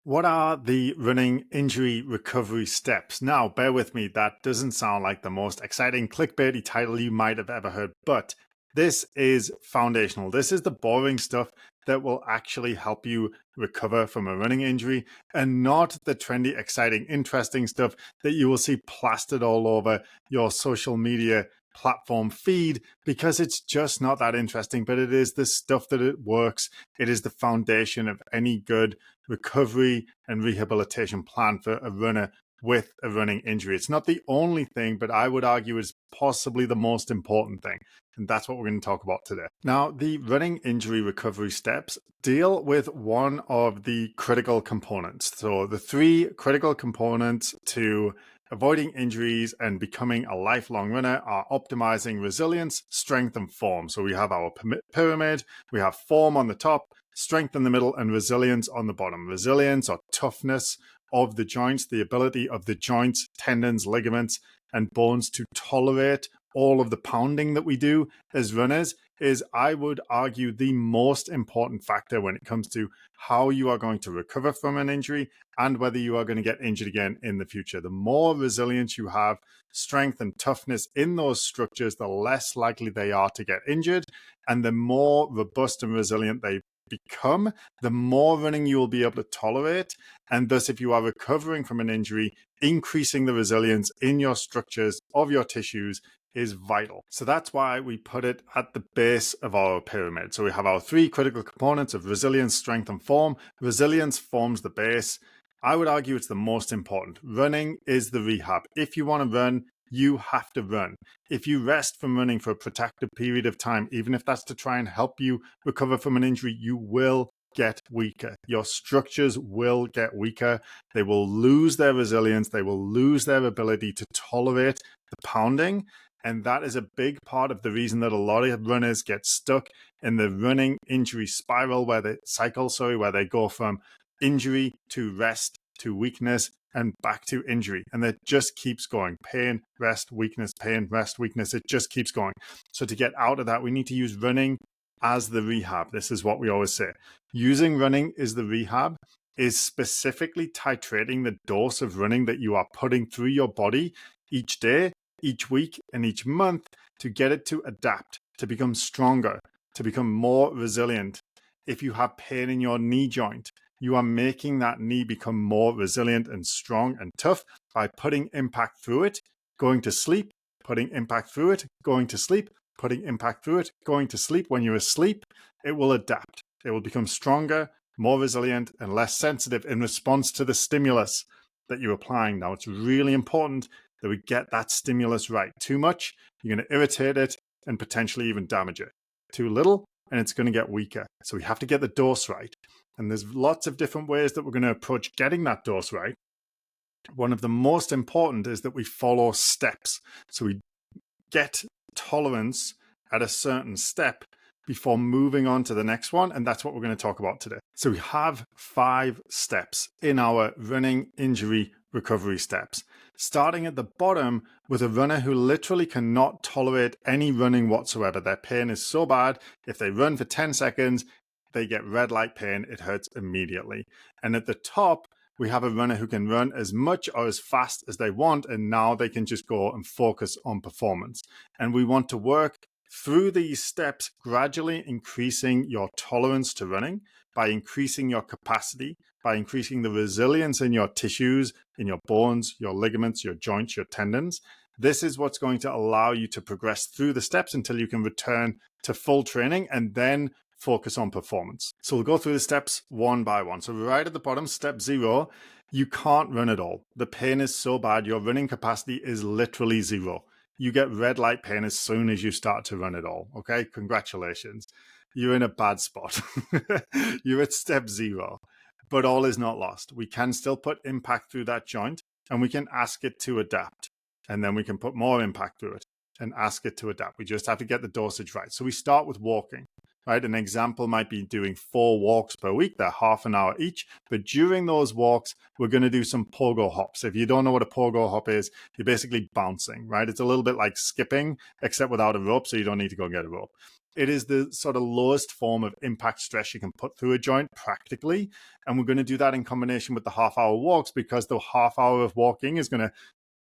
What are the running injury recovery steps? Now, bear with me, that doesn't sound like the most exciting clickbaity title you might have ever heard, but this is foundational. This is the boring stuff that will actually help you recover from a running injury and not the trendy, exciting, interesting stuff that you will see plastered all over your social media platform feed because it's just not that interesting, but it is the stuff that it works. It is the foundation of any good recovery and rehabilitation plan for a runner with a running injury. It's not the only thing, but I would argue is possibly the most important thing. And that's what we're going to talk about today. Now, the running injury recovery steps deal with one of the critical components. So the three critical components to avoiding injuries and becoming a lifelong runner are optimizing resilience, strength, and form. So we have our pyramid, we have form on the top, strength in the middle, and resilience on the bottom. Resilience or toughness of the joints, the ability of the joints, tendons, ligaments, and bones to tolerate all of the pounding that we do as runners is, I would argue, the most important factor when it comes to how you are going to recover from an injury and whether you are going to get injured again in the future. The more resilience you have, strength and toughness in those structures, the less likely they are to get injured, and the more robust and resilient they become, the more running you will be able to tolerate. And thus, if you are recovering from an injury, increasing the resilience in your structures of your tissues is vital. So that's why we put it at the base of our pyramid. So we have our three critical components of resilience, strength, and form. Resilience forms the base. I would argue it's the most important. Running is the rehab. If you want to run, you have to run. If you rest from running for a protracted period of time, even if that's to try and help you recover from an injury, you will get weaker. Your structures will get weaker. They will lose their resilience. They will lose their ability to tolerate the pounding. And that is a big part of the reason that a lot of runners get stuck in the running injury spiral where they go from injury to rest to weakness and back to injury. And it just keeps going. Pain, rest, weakness, pain, rest, weakness. It just keeps going. So to get out of that, we need to use running as the rehab. This is what we always say. Using running as the rehab is specifically titrating the dose of running that you are putting through your body each day, each week, and each month to get it to adapt, to become stronger, to become more resilient. If you have pain in your knee joint, you are making that knee become more resilient and strong and tough by putting impact through it, going to sleep, putting impact through it, going to sleep, putting impact through it, going to sleep. When you're asleep, it will adapt. It will become stronger, more resilient, and less sensitive in response to the stimulus that you're applying. Now, it's really important that we get that stimulus right. Too much, you're going to irritate it and potentially even damage it. Too little, and it's going to get weaker. So we have to get the dose right. And there's lots of different ways that we're going to approach getting that dose right. One of the most important is that we follow steps. So we get tolerance at a certain step before moving on to the next one. And that's what we're going to talk about today. So we have 5 steps in our running injury recovery steps, starting at the bottom with a runner who literally cannot tolerate any running whatsoever. Their pain is so bad, if they run for 10 seconds, they get red light pain. It hurts immediately. And at the top, we have a runner who can run as much or as fast as they want, and now they can just go and focus on performance. And we want to work through these steps, gradually increasing your tolerance to running by increasing your capacity, by increasing the resilience in your tissues, in your bones, your ligaments, your joints, your tendons. This is what's going to allow you to progress through the steps until you can return to full training and then focus on performance. So we'll go through the steps one by one. So right at the bottom, step 0, you can't run at all. The pain is so bad, your running capacity is literally 0. You get red light pain as soon as you start to run at all. Okay, congratulations. You're in a bad spot. You're at step 0, but all is not lost. We can still put impact through that joint and we can ask it to adapt. And then we can put more impact through it and ask it to adapt. We just have to get the dosage right. So we start with walking. right? An example might be doing 4 walks per week. They're half an hour each. But during those walks, we're going to do some pogo hops. If you don't know what a pogo hop is, you're basically bouncing, right? It's a little bit like skipping, except without a rope, so you don't need to go get a rope. It is the sort of lowest form of impact stress you can put through a joint practically. And we're going to do that in combination with the half-hour walks, because the half hour of walking is going to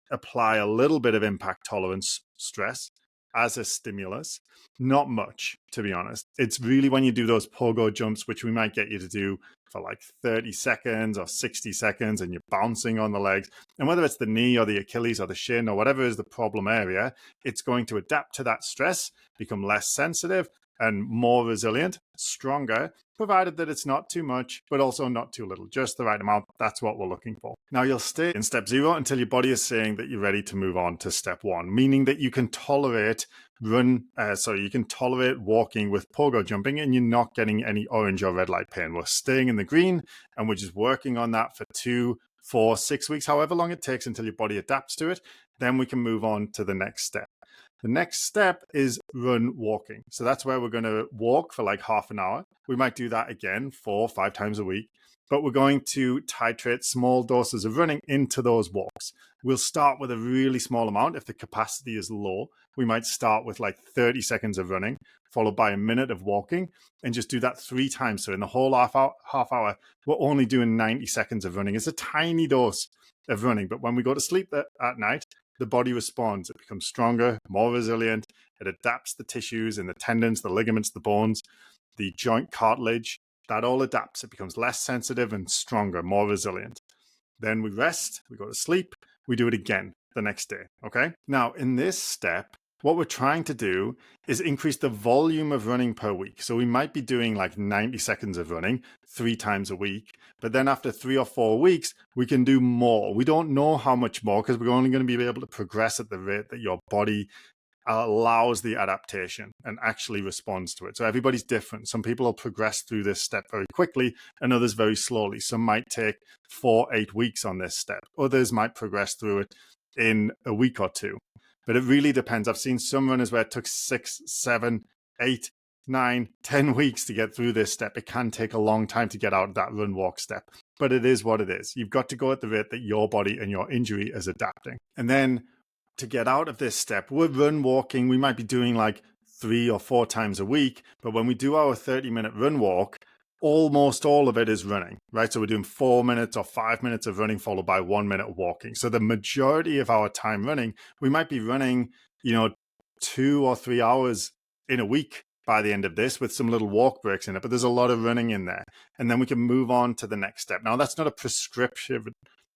apply a little bit of impact tolerance stress as a stimulus. Not much, to be honest. It's really when you do those pogo jumps, which we might get you to do for like 30 seconds or 60 seconds, and you're bouncing on the legs. And whether it's the knee or the Achilles or the shin or whatever is the problem area, it's going to adapt to that stress, become less sensitive and more resilient, stronger, provided that it's not too much, but also not too little, just the right amount. That's what we're looking for. Now, you'll stay in step 0 until your body is saying that you're ready to move on to step 1, meaning that you can tolerate you can tolerate walking with pogo jumping and you're not getting any orange or red light pain. We're staying in the green and we're just working on that for 2, 4, 6 weeks, however long it takes until your body adapts to it. Then we can move on to the next step. The next step is run walking. So that's where we're going to walk for like half an hour. We might do that again 4 or 5 times a week, but we're going to titrate small doses of running into those walks. We'll start with a really small amount. If the capacity is low, we might start with like 30 seconds of running, followed by a minute of walking, and just do that 3 times. So in the whole half hour, we're only doing 90 seconds of running. It's a tiny dose of running, but when we go to sleep at night, the body responds. It becomes stronger, more resilient. It adapts the tissues and the tendons, the ligaments, the bones, the joint cartilage. That all adapts. It becomes less sensitive and stronger, more resilient. Then we rest, we go to sleep, we do it again the next day, okay? Now, in this step, what we're trying to do is increase the volume of running per week. So we might be doing like 90 seconds of running 3 times a week, but then after 3 or 4 weeks, we can do more. We don't know how much more because we're only going to be able to progress at the rate that your body allows the adaptation and actually responds to it. So everybody's different. Some people will progress through this step very quickly and others very slowly. Some might take 4, 8 weeks on this step. Others might progress through it in a week or 2. But it really depends. I've seen some runners where it took 6, 7, 8, 9, 10 weeks to get through this step. It can take a long time to get out of that run walk step, but it is what it is. You've got to go at the rate that your body and your injury is adapting. And then to get out of this step, we're run walking. We might be doing like 3 or 4 times a week, but when we do our 30-minute run walk, almost all of it is running, right? So we're doing 4 minutes or 5 minutes of running followed by 1 minute of walking. So the majority of our time running, we might be running, 2 or 3 hours in a week by the end of this with some little walk breaks in it, but there's a lot of running in there. And then we can move on to the next step. Now, that's not a prescription.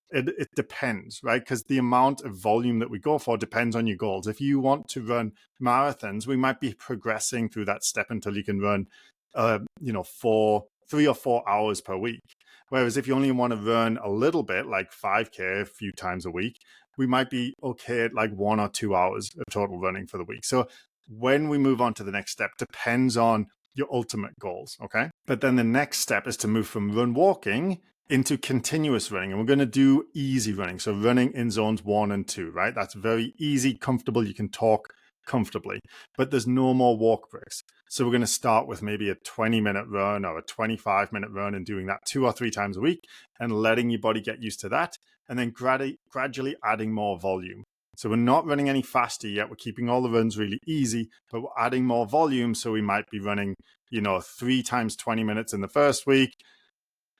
It depends, right? Because the amount of volume that we go for depends on your goals. If you want to run marathons, we might be progressing through that step until you can run, 3 or 4 hours per week. Whereas if you only want to run a little bit, like 5K a few times a week, we might be okay at like 1 or 2 hours of total running for the week. So when we move on to the next step depends on your ultimate goals, okay? But then the next step is to move from run walking into continuous running. And we're going to do easy running. So running in zones 1 and 2, right? That's very easy, comfortable. You can talk comfortably, but there's no more walk breaks. So we're going to start with maybe a 20-minute run or a 25-minute run and doing that 2 or 3 times a week and letting your body get used to that. And then gradually adding more volume. So we're not running any faster yet. We're keeping all the runs really easy, but we're adding more volume. So we might be running, 3 times 20 minutes in the first week.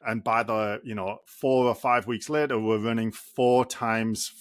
And by the, 4 or 5 weeks later, we're running 4 times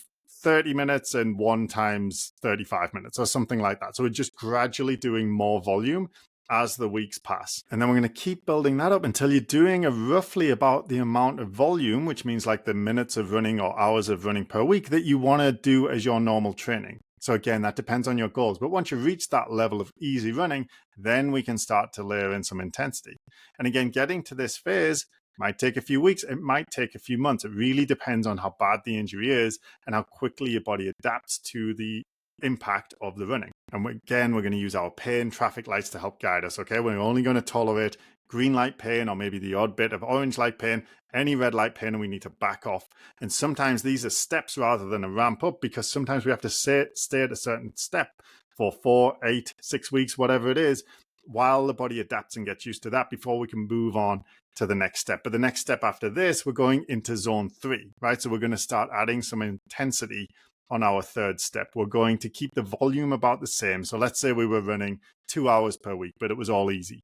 30 minutes and 1 times 35 minutes or something like that. So we're just gradually doing more volume as the weeks pass. And then we're going to keep building that up until you're doing roughly about the amount of volume, which means like the minutes of running or hours of running per week that you want to do as your normal training. So again, that depends on your goals. But once you reach that level of easy running, then we can start to layer in some intensity. And again, getting to this phase might take a few weeks. It might take a few months. It really depends on how bad the injury is and how quickly your body adapts to the impact of the running. And again, we're going to use our pain traffic lights to help guide us, okay? We're only going to tolerate green light pain or maybe the odd bit of orange light pain, any red light pain, and we need to back off. And sometimes these are steps rather than a ramp up because sometimes we have to stay at a certain step for 4, 8, 6 weeks, whatever it is, while the body adapts and gets used to that before we can move on to the next step. But the next step after this, we're going into zone 3, right? So we're going to start adding some intensity on our third step. We're going to keep the volume about the same. So let's say we were running 2 hours per week, but it was all easy.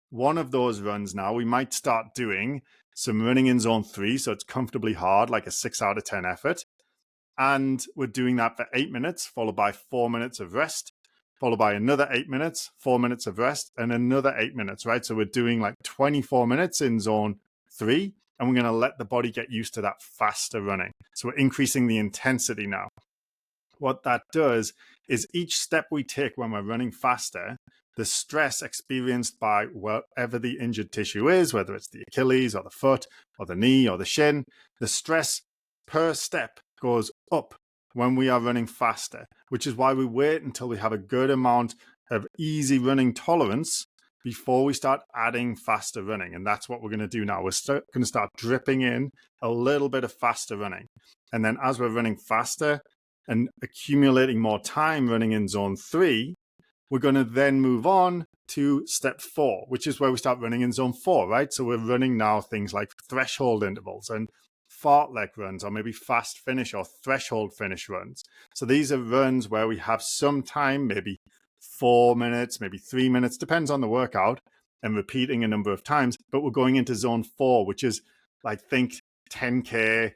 One of those runs now, we might start doing some running in zone 3. So it's comfortably hard, like a 6 out of 10 effort. And we're doing that for 8 minutes, followed by 4 minutes of rest, followed by another 8 minutes, 4 minutes of rest, and another 8 minutes, right? So we're doing like 24 minutes in zone 3, and we're going to let the body get used to that faster running. So we're increasing the intensity now. What that does is each step we take when we're running faster, the stress experienced by wherever the injured tissue is, whether it's the Achilles or the foot or the knee or the shin, the stress per step goes up when we are running faster, which is why we wait until we have a good amount of easy running tolerance before we start adding faster running. And that's what we're going to do now. We're going to start dripping in a little bit of faster running. And then as we're running faster and accumulating more time running in zone 3, we're going to then move on to step 4, which is where we start running in zone 4, right? So we're running now things like threshold intervals and fartlek runs, or maybe fast finish or threshold finish runs. So these are runs where we have some time, maybe 4 minutes, maybe 3 minutes, depends on the workout, and repeating a number of times. But we're going into zone 4, which is like, think 10K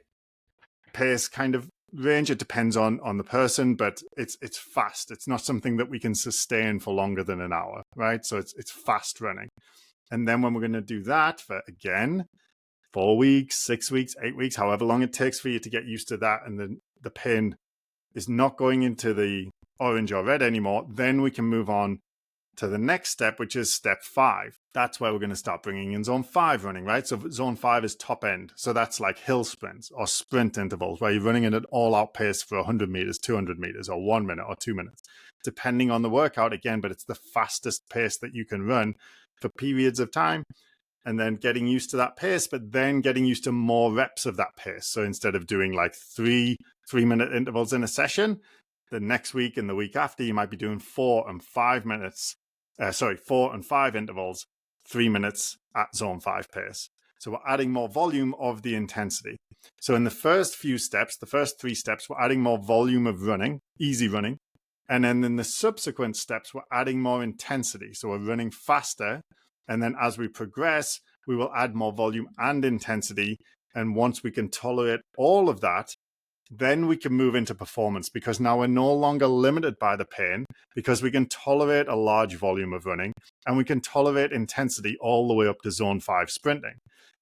pace kind of range. It depends on the person, but it's fast. It's not something that we can sustain for longer than an hour, right? So it's fast running. And then when we're going to do that for, again, 4 weeks, 6 weeks, 8 weeks, however long it takes for you to get used to that, and the pain is not going into the orange or red anymore, then we can move on to the next step, which is step 5. That's where we're going to start bringing in zone 5 running, right? So zone 5 is top end. So that's like hill sprints or sprint intervals, where you're running at an all-out pace for 100 meters, 200 meters, or 1 minute or 2 minutes, depending on the workout again, but it's the fastest pace that you can run for periods of time. And then getting used to that pace, but then getting used to more reps of that pace. So instead of doing like 3-minute intervals in a session, the next week and the week after, you might be doing 4 and 5 intervals, 3 minutes at zone 5 pace. So we're adding more volume of the intensity. So in the first few steps, the first 3 steps, we're adding more volume of running, easy running. And then in the subsequent steps, we're adding more intensity. So we're running faster. And then as we progress, we will add more volume and intensity. And once we can tolerate all of that, then we can move into performance, because now we're no longer limited by the pain, because we can tolerate a large volume of running and we can tolerate intensity all the way up to zone 5 sprinting.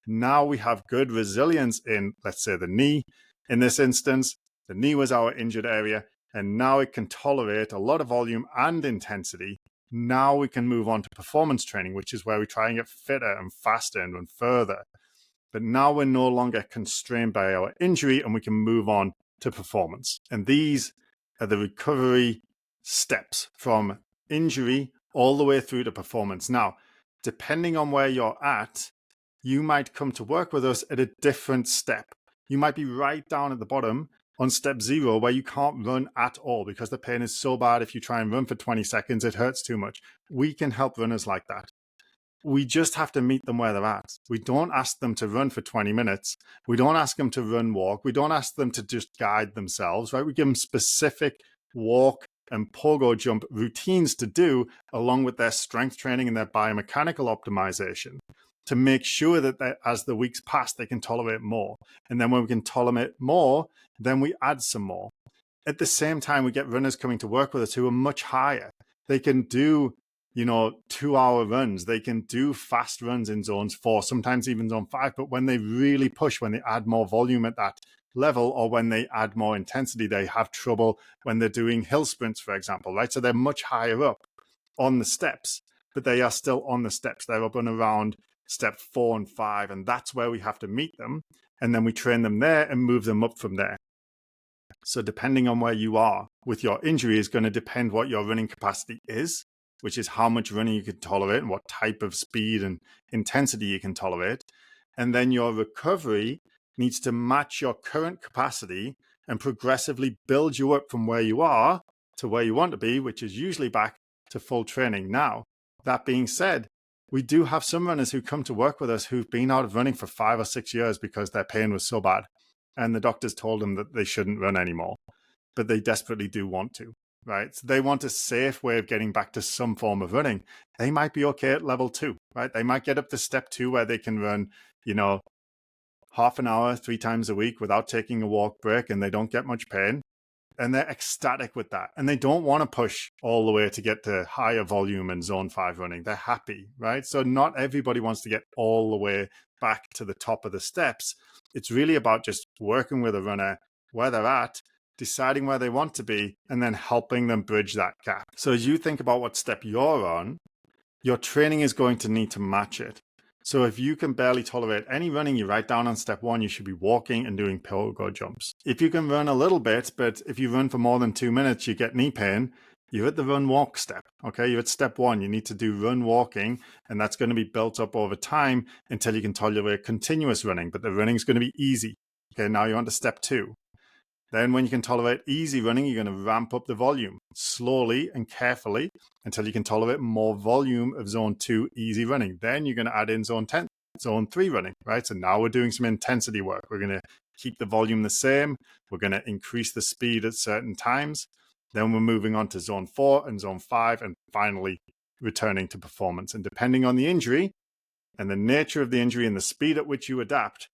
Now we have good resilience in, let's say, the knee. In this instance, the knee was our injured area, and now it can tolerate a lot of volume and intensity. Now we can move on to performance training, which is where we try and get fitter and faster and run further. But now we're no longer constrained by our injury, and we can move on to performance. And these are the recovery steps from injury all the way through to performance. Now, depending on where you're at, you might come to work with us at a different step. You might be right down at the bottom on step 0, where you can't run at all because the pain is so bad. If you try and run for 20 seconds, it hurts too much. We can help runners like that. We just have to meet them where they're at. We don't ask them to run for 20 minutes. We don't ask them to run, walk. We don't ask them to just guide themselves, right? We give them specific walk and pogo jump routines to do, along with their strength training and their biomechanical optimization, to make sure that as the weeks pass, they can tolerate more. And then when we can tolerate more, then we add some more. At the same time, we get runners coming to work with us who are much higher. They can do 2-hour runs. They can do fast runs in zones 4, sometimes even zone 5. But when they really push, when they add more volume at that level, or when they add more intensity, they have trouble when they're doing hill sprints, for example, right? So they're much higher up on the steps, but they are still on the steps. They're up and around step 4 and 5, and that's where we have to meet them. And then we train them there and move them up from there. So depending on where you are with your injury is going to depend what your running capacity is, which is how much running you can tolerate and what type of speed and intensity you can tolerate. And then your recovery needs to match your current capacity and progressively build you up from where you are to where you want to be, which is usually back to full training. Now, That being said, we do have some runners who come to work with us who've been out of running for 5 or 6 years because their pain was so bad. And the doctors told them that they shouldn't run anymore, but they desperately do want to, right? So they want a safe way of getting back to some form of running. They might be okay at level 2, right? They might get up to step 2 where they can run, half an hour, 3 times a week without taking a walk break, and they don't get much pain. And they're ecstatic with that. And they don't want to push all the way to get to higher volume and zone 5 running. They're happy, right? So not everybody wants to get all the way back to the top of the steps. It's really about just working with a runner where they're at, deciding where they want to be, and then helping them bridge that gap. So as you think about what step you're on, your training is going to need to match it. So if you can barely tolerate any running, you write down on step 1, you should be walking and doing pogo jumps. If you can run a little bit, but if you run for more than 2 minutes, you get knee pain, you're at the run walk step, okay? You're at step 1, you need to do run walking, and that's going to be built up over time until you can tolerate continuous running, but the running is going to be easy. Okay, now you're on to step 2. Then when you can tolerate easy running, you're going to ramp up the volume slowly and carefully until you can tolerate more volume of zone 2 easy running. Then you're going to add in zone 10, zone 3 running, right? So now we're doing some intensity work. We're going to keep the volume the same. We're going to increase the speed at certain times. Then we're moving on to zone 4 and zone 5, and finally returning to performance. And depending on the injury and the nature of the injury and the speed at which you adapt,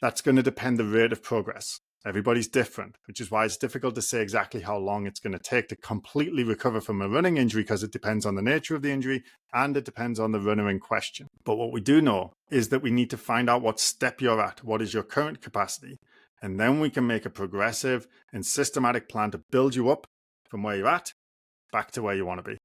that's going to depend the rate of progress. Everybody's different, which is why it's difficult to say exactly how long it's going to take to completely recover from a running injury, because it depends on the nature of the injury and it depends on the runner in question. But what we do know is that we need to find out what step you're at, what is your current capacity, and then we can make a progressive and systematic plan to build you up from where you're at back to where you want to be.